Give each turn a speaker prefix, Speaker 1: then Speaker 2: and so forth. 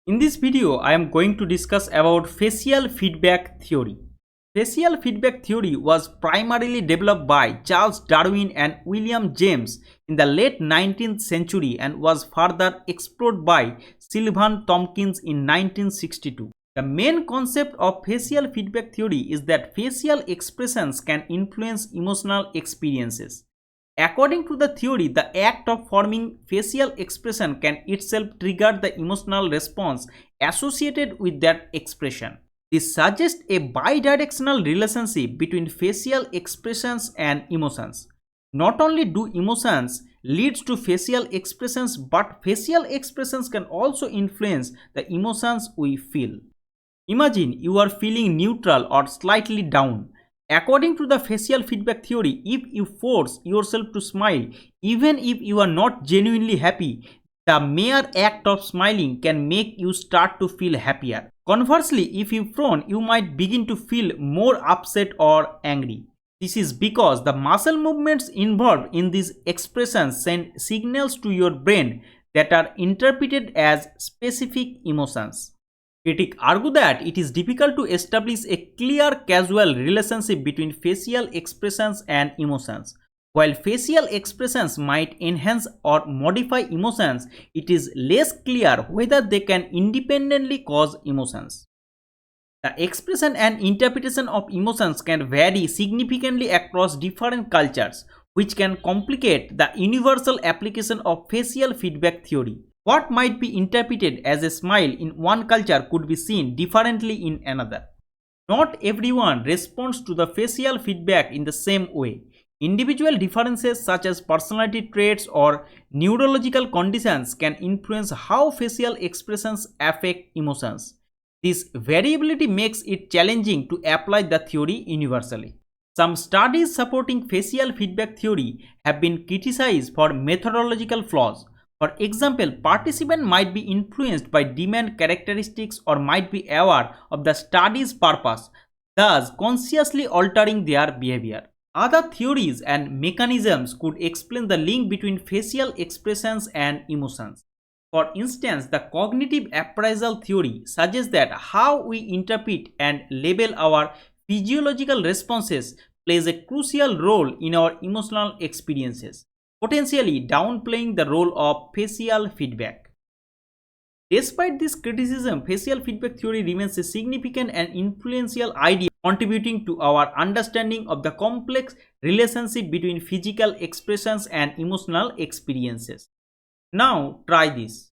Speaker 1: In this video, I am going to discuss about facial feedback theory. Facial feedback theory was primarily developed by Charles Darwin and William James in the late 19th century and was further explored by Sylvan Tompkins in 1962. The main concept of facial feedback theory is that facial expressions can influence emotional experiences. According to the theory, the act of forming facial expression can itself trigger the emotional response associated with that expression. This suggests a bidirectional relationship between facial expressions and emotions. Not only do emotions lead to facial expressions, but facial expressions can also influence the emotions we feel. Imagine you are feeling neutral or slightly down. According to the facial feedback theory, if you force yourself to smile, even if you are not genuinely happy, the mere act of smiling can make you start to feel happier. Conversely, if you frown, you might begin to feel more upset or angry. This is because the muscle movements involved in these expressions send signals to your brain that are interpreted as specific emotions. Critics argue that it is difficult to establish a clear causal relationship between facial expressions and emotions. While facial expressions might enhance or modify emotions, it is less clear whether they can independently cause emotions. The expression and interpretation of emotions can vary significantly across different cultures, which can complicate the universal application of facial feedback theory. What might be interpreted as a smile in one culture could be seen differently in another. Not everyone responds to the facial feedback in the same way. Individual differences such as personality traits or neurological conditions can influence how facial expressions affect emotions. This variability makes it challenging to apply the theory universally. Some studies supporting facial feedback theory have been criticized for methodological flaws. For example, participants might be influenced by demand characteristics or might be aware of the study's purpose, thus consciously altering their behavior. Other theories and mechanisms could explain the link between facial expressions and emotions. For instance, the cognitive appraisal theory suggests that how we interpret and label our physiological responses plays a crucial role in our emotional experiences, potentially downplaying the role of facial feedback. Despite this criticism, facial feedback theory remains a significant and influential idea contributing to our understanding of the complex relationship between physical expressions and emotional experiences. Now, try this.